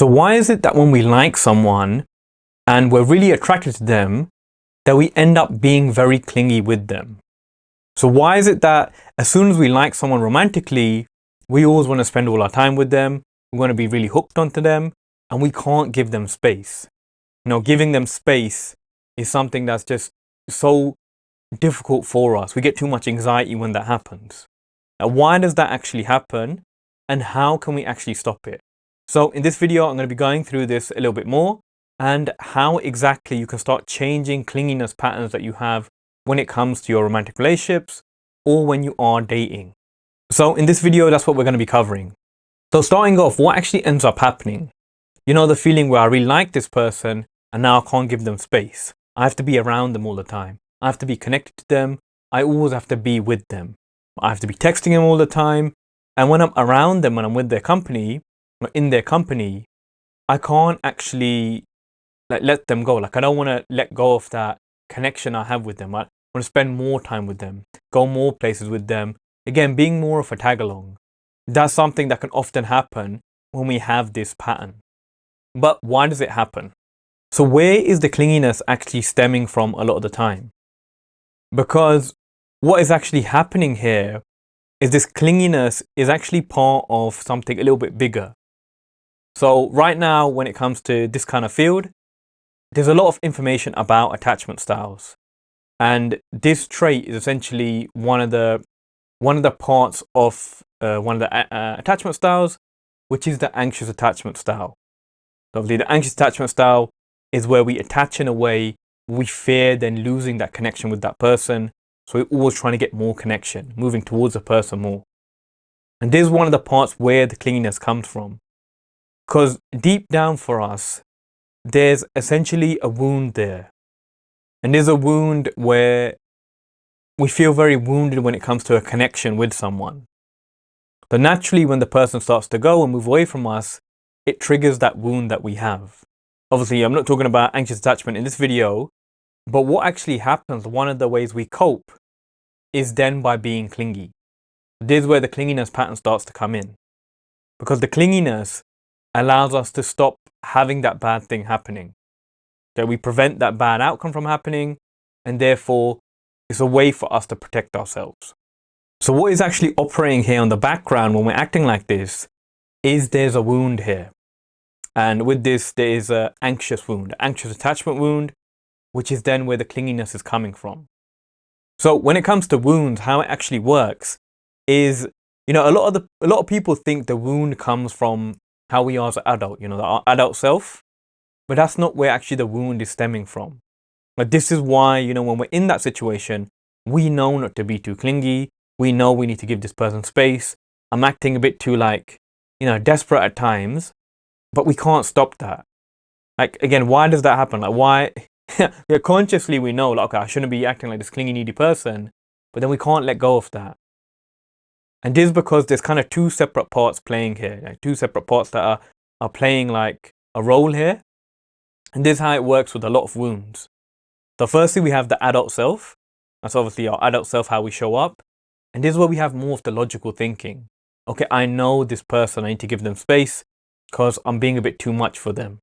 So why is it that when we like someone and we're really attracted to them, that we end up being very clingy with them? So why is it that as soon as we like someone romantically, we always want to spend all our time with them, we want to be really hooked onto them, and we can't give them space? Giving them space is something that's just so difficult for us. We get too much anxiety when that happens. Now, why does that actually happen? And how can we actually stop it? So in this video, I'm going to be going through this a little bit more and how exactly you can start changing clinginess patterns that you have when it comes to your romantic relationships or when you are dating. So in this video, that's what we're going to be covering. So starting off, what actually ends up happening? The feeling where I really like this person and now I can't give them space. I have to be around them all the time. I have to be connected to them. I always have to be with them. I have to be texting them all the time. And when I'm around them, when I'm with their company, or in their company, I can't actually let them go. I don't want to let go of that connection I have with them. I want to spend more time with them, go more places with them. Again, being more of a tag along. That's something that can often happen when we have this pattern. But why does it happen? So where is the clinginess actually stemming from a lot of the time? Because what is actually happening here is this clinginess is actually part of something a little bit bigger. So right now, when it comes to this kind of field, there's a lot of information about attachment styles. And this trait is essentially one of the parts of one of the attachment styles, which is the anxious attachment style. So the anxious attachment style is where we attach in a way we fear then losing that connection with that person. So we're always trying to get more connection, moving towards a person more. And this is one of the parts where the clinginess comes from. Because deep down for us, there's essentially a wound there. And there's a wound where we feel very wounded when it comes to a connection with someone. So naturally, when the person starts to go and move away from us, it triggers that wound that we have. Obviously, I'm not talking about anxious attachment in this video, but what actually happens, one of the ways we cope is then by being clingy. This is where the clinginess pattern starts to come in. Because the clinginess allows us to stop having that bad thing happening. So we prevent that bad outcome from happening, and therefore it's a way for us to protect ourselves. So what is actually operating here on the background when we're acting like this is there's a wound here. And with this, there is an anxious wound, anxious attachment wound, which is then where the clinginess is coming from. So when it comes to wounds, how it actually works is, a lot of people think the wound comes from how we are as an adult, our adult self, but that's not where actually the wound is stemming from. But this is why, when we're in that situation, we know not to be too clingy. We know we need to give this person space. I'm acting a bit too desperate at times, but we can't stop that. Again, why does that happen? Why? Consciously we know, okay, I shouldn't be acting like this clingy, needy person, but then we can't let go of that. And this is because there's kind of two separate parts playing here, two separate parts that are playing a role here. And this is how it works with a lot of wounds. So firstly, we have the adult self. That's obviously our adult self, how we show up. And this is where we have more of the logical thinking. Okay, I know this person, I need to give them space because I'm being a bit too much for them.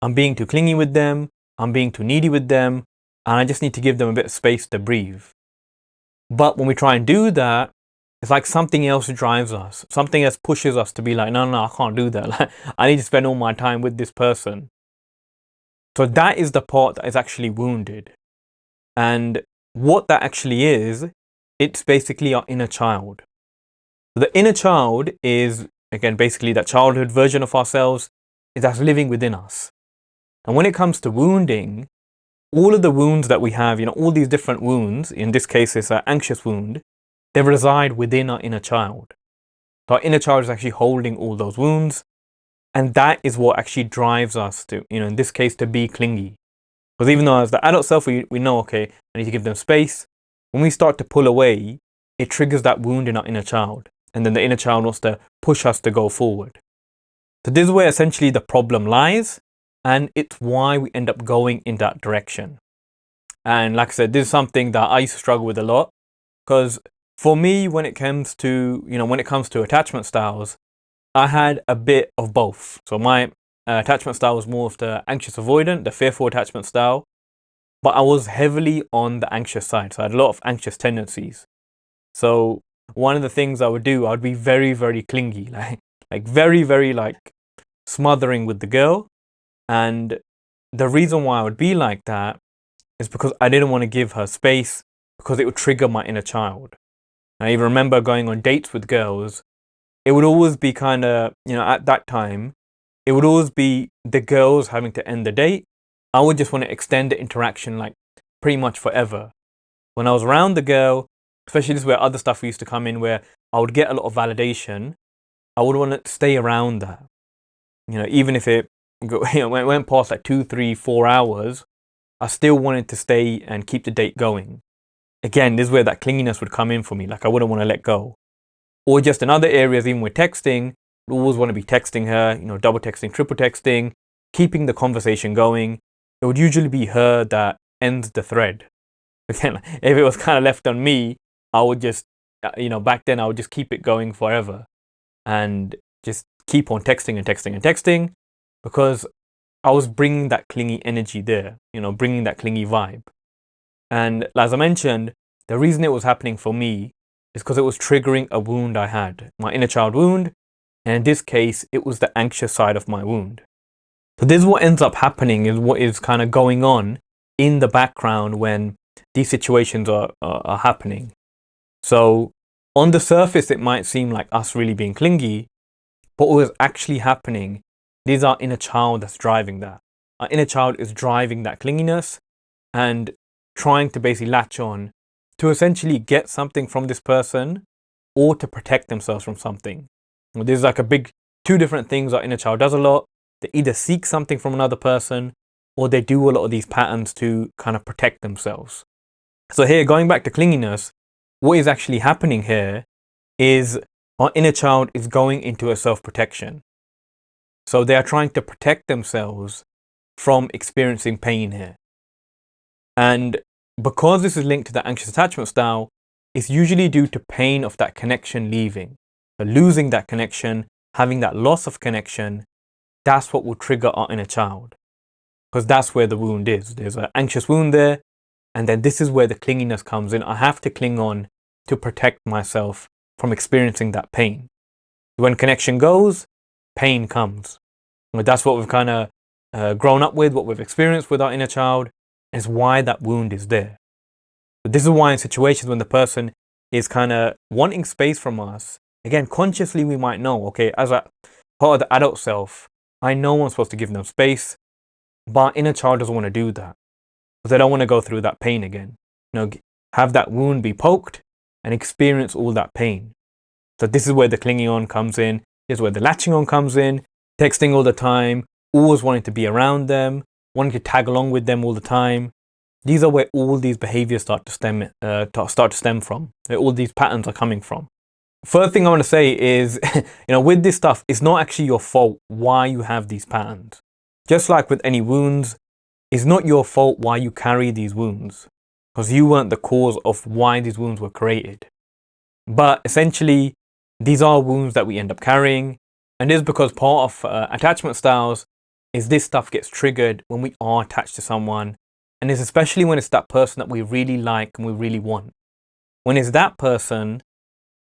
I'm being too clingy with them. I'm being too needy with them. And I just need to give them a bit of space to breathe. But when we try and do that, it's like something else drives us. Something else pushes us to be like, no, I can't do that. I need to spend all my time with this person. So that is the part that is actually wounded. And what that actually is, it's basically our inner child. So the inner child is, again, basically that childhood version of ourselves that's living within us. And when it comes to wounding, all of the wounds that we have, all these different wounds, in this case, it's an anxious wound, they reside within our inner child. So our inner child is actually holding all those wounds. And that is what actually drives us to, in this case, to be clingy. Because even though as the adult self, we know, okay, I need to give them space. When we start to pull away, it triggers that wound in our inner child. And then the inner child wants to push us to go forward. So this is where essentially the problem lies. And it's why we end up going in that direction. And like I said, this is something that I used to struggle with a lot. Because for me, when it comes to, attachment styles, I had a bit of both. So my attachment style was more of the anxious avoidant, the fearful attachment style. But I was heavily on the anxious side. So I had a lot of anxious tendencies. So one of the things I would do, I would be very, very clingy, like very, very like smothering with the girl. And the reason why I would be like that is because I didn't want to give her space, because it would trigger my inner child. I even remember going on dates with girls. It would always be kind of, at that time, it would always be the girls having to end the date. I would just want to extend the interaction like pretty much forever. When I was around the girl, especially this is where other stuff used to come in, where I would get a lot of validation, I would want to stay around that. Even if it went past like 2, 3, 4 hours, I still wanted to stay and keep the date going. Again, this is where that clinginess would come in for me. Like I wouldn't want to let go. Or just in other areas, even with texting, I always want to be texting her, double texting, triple texting, keeping the conversation going. It would usually be her that ends the thread. Again, if it was kind of left on me, I would just, back then I would just keep it going forever and just keep on texting and texting and texting, because I was bringing that clingy energy there, bringing that clingy vibe. And as I mentioned, the reason it was happening for me is because it was triggering a wound I had, my inner child wound. And in this case, it was the anxious side of my wound. So this is what ends up happening, is what is kind of going on in the background when these situations are happening. So on the surface, it might seem like us really being clingy, but what was actually happening is our inner child that's driving that. Our inner child is driving that clinginess and trying to basically latch on to essentially get something from this person or to protect themselves from something. Well, there's like a big two different things our inner child does a lot. They either seek something from another person, or they do a lot of these patterns to kind of protect themselves. So here, going back to clinginess, what is actually happening here is our inner child is going into a self-protection. So they are trying to protect themselves from experiencing pain here. And because this is linked to the anxious attachment style, it's usually due to pain of that connection leaving. So losing that connection, having that loss of connection, that's what will trigger our inner child. Because that's where the wound is. There's an anxious wound there. And then this is where the clinginess comes in. I have to cling on to protect myself from experiencing that pain. When connection goes, pain comes. That's what we've kind of grown up with, what we've experienced with our inner child, and it's why that wound is there. But this is why in situations when the person is kind of wanting space from us, again, consciously we might know, okay, as a part of the adult self, I know I'm supposed to give them space, but our inner child doesn't want to do that. Because they don't want to go through that pain again. Have that wound be poked and experience all that pain. So this is where the clinging on comes in. This is where the latching on comes in. Texting all the time, always wanting to be around them, wanting to tag along with them all the time. These are where all these behaviors start to stem from. Where all these patterns are coming from. First thing I want to say is, with this stuff, it's not actually your fault why you have these patterns. Just like with any wounds, it's not your fault why you carry these wounds, because you weren't the cause of why these wounds were created. But essentially, these are wounds that we end up carrying. And this is because part of attachment styles is this stuff gets triggered when we are attached to someone. And it's especially when it's that person that we really like and we really want. When it's that person,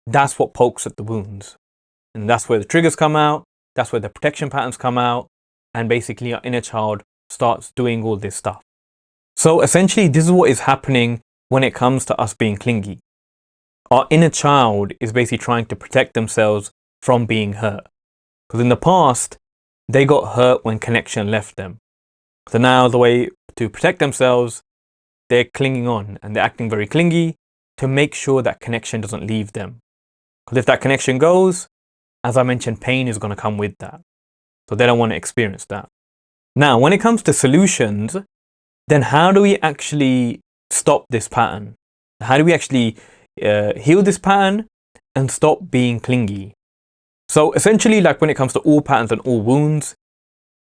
that's what pokes at the wounds. And that's where the triggers come out. That's where the protection patterns come out. And basically our inner child starts doing all this stuff. So essentially, this is what is happening when it comes to us being clingy. Our inner child is basically trying to protect themselves from being hurt. Because in the past, they got hurt when connection left them. So now the way to protect themselves, they're clinging on and they're acting very clingy to make sure that connection doesn't leave them. Because if that connection goes, as I mentioned, pain is going to come with that. So they don't want to experience that. Now, when it comes to solutions, then how do we actually stop this pattern? How do we actually heal this pattern and stop being clingy? So essentially, like when it comes to all patterns and all wounds,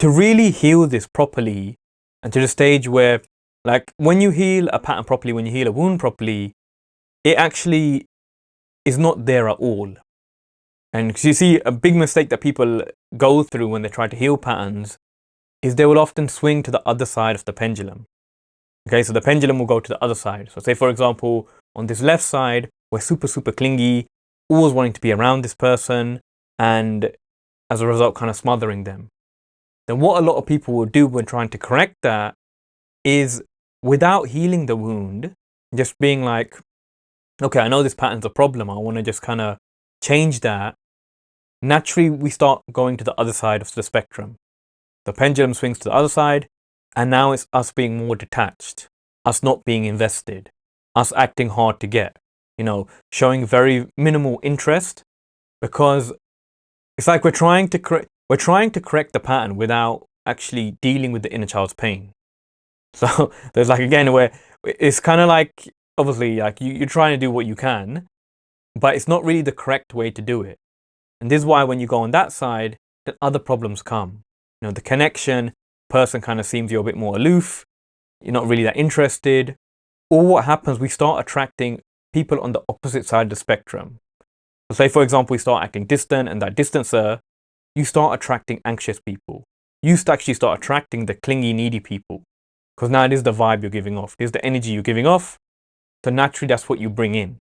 to really heal this properly and to the stage where, like when you heal a pattern properly, when you heal a wound properly, it actually is not there at all. And 'cause you see, a big mistake that people go through when they try to heal patterns is they will often swing to the other side of the pendulum. Okay, so the pendulum will go to the other side. So say, for example, on this left side, we're super clingy, always wanting to be around this person, and as a result, kind of smothering them. Then what a lot of people will do when trying to correct that is, without healing the wound, just being like, okay, I know this pattern's a problem, I want to just kind of change that. Naturally, we start going to the other side of the spectrum. The pendulum swings to the other side, and now it's us being more detached, us not being invested, us acting hard to get, showing very minimal interest, because it's like we're trying to correct the pattern without actually dealing with the inner child's pain. So there's like, again, where it's kind of like, obviously, like you're trying to do what you can, but it's not really the correct way to do it. And this is why when you go on that side, then other problems come. The connection, person kind of seems you're a bit more aloof, you're not really that interested. Or what happens, we start attracting people on the opposite side of the spectrum. So say, for example, we start acting distant, and that distancer, you start attracting anxious people. You actually start attracting the clingy, needy people. Because now it is the vibe you're giving off. It is the energy you're giving off. So naturally, that's what you bring in.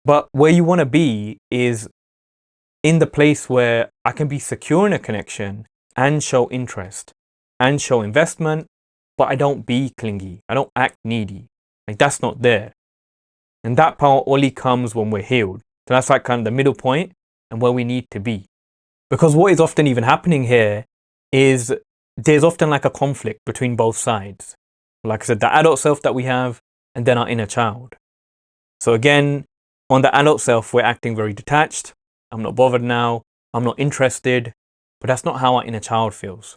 But where you want to be is in the place where I can be secure in a connection and show interest and show investment, but I don't be clingy. I don't act needy. Like, that's not there. And that power only comes when we're healed. So that's like kind of the middle point and where we need to be. Because what is often even happening here is there's often like a conflict between both sides. Like I said, the adult self that we have, and then our inner child. So again, on the adult self, we're acting very detached. I'm not bothered now. I'm not interested. But that's not how our inner child feels.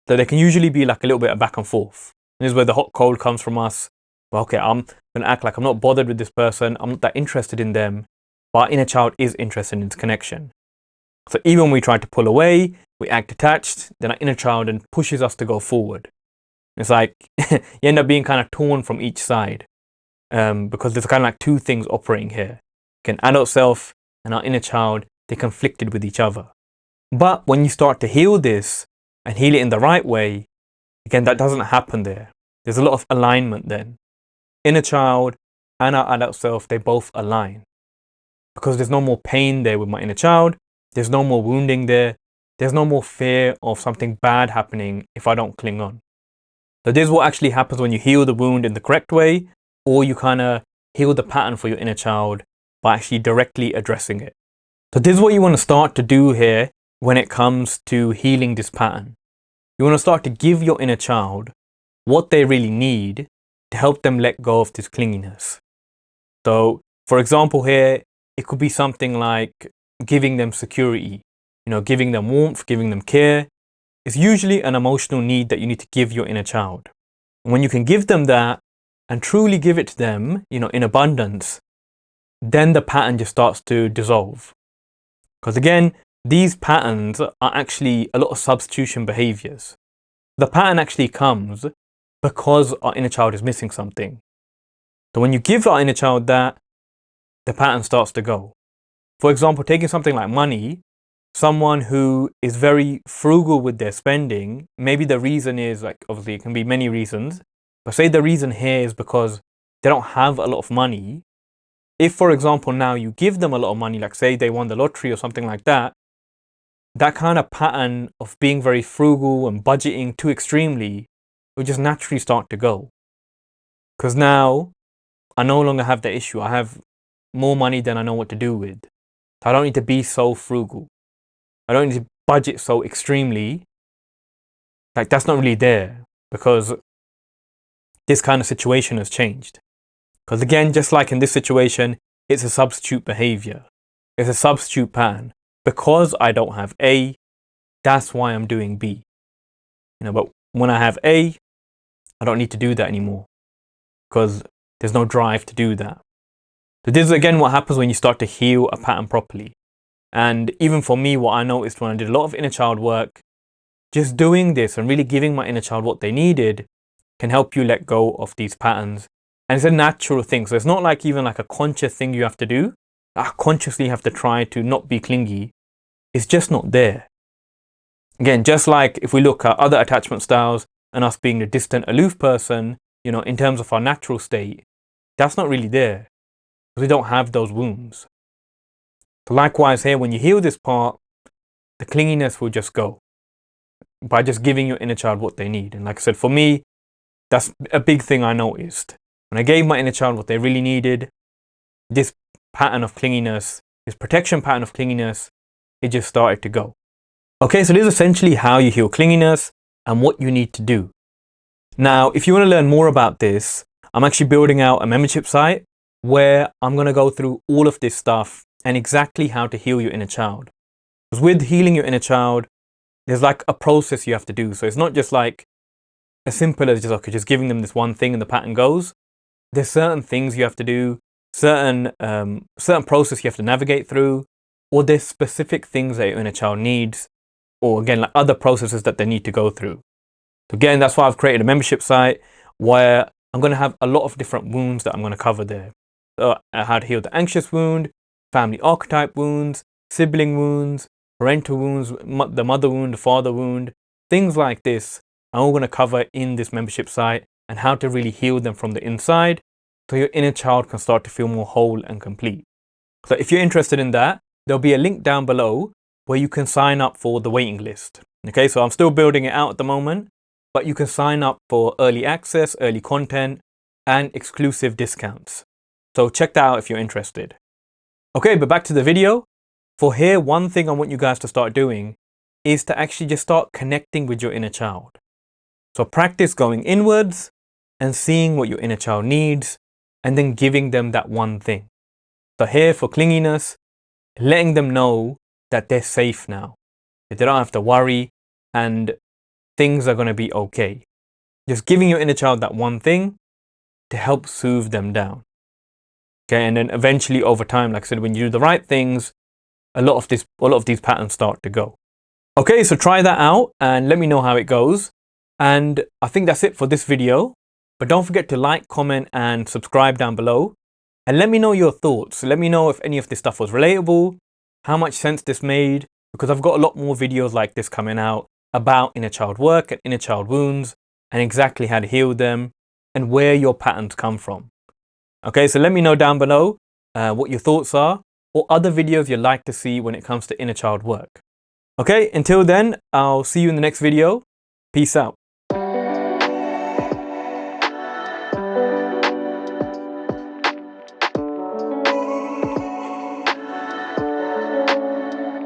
So there can usually be like a little bit of back and forth. And this is where the hot cold comes from us. Well, okay, I'm going to act like I'm not bothered with this person. I'm not that interested in them. But our inner child is interested in this connection. So even when we try to pull away, we act detached, then our inner child then pushes us to go forward. It's like you end up being kind of torn from each side, because there's kind of like two things operating here. An adult self and our inner child, they're conflicted with each other. But when you start to heal this and heal it in the right way, again, that doesn't happen there. There's a lot of alignment then. Inner child and our adult self, they both align. Because there's no more pain there with my inner child. There's no more wounding there. There's no more fear of something bad happening if I don't cling on. So this is what actually happens when you heal the wound in the correct way, or you kind of heal the pattern for your inner child by actually directly addressing it. So this is what you want to start to do here when it comes to healing this pattern. You want to start to give your inner child what they really need to help them let go of this clinginess. So, for example here, it could be something like giving them security, giving them warmth, giving them care. It's usually an emotional need that you need to give your inner child. And when you can give them that and truly give it to them, in abundance, then the pattern just starts to dissolve. Because again, these patterns are actually a lot of substitution behaviors. The pattern actually comes because our inner child is missing something. So when you give our inner child that, the pattern starts to go. For example, taking something like money, someone who is very frugal with their spending, maybe the reason is, like, obviously it can be many reasons, but say the reason here is because they don't have a lot of money. If, for example, now you give them a lot of money, like say they won the lottery or something like that, that kind of pattern of being very frugal and budgeting too extremely will just naturally start to go. Because now I no longer have the issue. I have more money than I know what to do with. So I don't need to be so frugal. I don't need to budget so extremely. Like, that's not really there because this kind of situation has changed. Because again, just like in this situation, it's a substitute behavior. It's a substitute pattern. Because I don't have A, that's why I'm doing B. But when I have A, I don't need to do that anymore because there's no drive to do that. So this is again what happens when you start to heal a pattern properly. And even for me, what I noticed when I did a lot of inner child work, just doing this and really giving my inner child what they needed can help you let go of these patterns. And it's a natural thing. So it's not like even like a conscious thing you have to do. I consciously have to try to not be clingy. It's just not there. Again, just like if we look at other attachment styles and us being the distant, aloof person, in terms of our natural state, that's not really there because we don't have those wounds. So likewise here, when you heal this part, the clinginess will just go by just giving your inner child what they need. And like I said, for me, that's a big thing I noticed. When I gave my inner child what they really needed, this pattern of clinginess, this protection pattern of clinginess, it just started to go. Okay, so this is essentially how you heal clinginess and what you need to do. Now, if you want to learn more about this, I'm actually building out a membership site where I'm going to go through all of this stuff and exactly how to heal your inner child. Because with healing your inner child, there's like a process you have to do. So it's not just like as simple as just, okay, just giving them this one thing and the pattern goes. There's certain things you have to do, certain process you have to navigate through, or there's specific things that your inner child needs, or again, like other processes that they need to go through. So again, that's why I've created a membership site where I'm going to have a lot of different wounds that I'm going to cover there. So how to heal the anxious wound, family archetype wounds, sibling wounds, parental wounds, the mother wound, the father wound, things like this. I'm all going to cover in this membership site and how to really heal them from the inside so your inner child can start to feel more whole and complete. So if you're interested in that, there'll be a link down below where you can sign up for the waiting list. Okay, so I'm still building it out at the moment, but you can sign up for early access, early content, and exclusive discounts. So check that out if you're interested. Okay, but back to the video. For here, one thing I want you guys to start doing is to actually just start connecting with your inner child. So practice going inwards and seeing what your inner child needs and then giving them that one thing. So here for clinginess, letting them know that they're safe now, that they don't have to worry and things are going to be okay. Just giving your inner child that one thing to help soothe them down. Okay, and then eventually over time, like I said, when you do the right things, a lot of these patterns start to go. Okay, so try that out and let me know how it goes. And I think that's it for this video. But don't forget to like, comment, and subscribe down below. And let me know your thoughts. Let me know if any of this stuff was relatable, how much sense this made, because I've got a lot more videos like this coming out about inner child work and inner child wounds and exactly how to heal them and where your patterns come from. Okay, so let me know down below what your thoughts are or other videos you'd like to see when it comes to inner child work. Okay, until then, I'll see you in the next video. Peace out.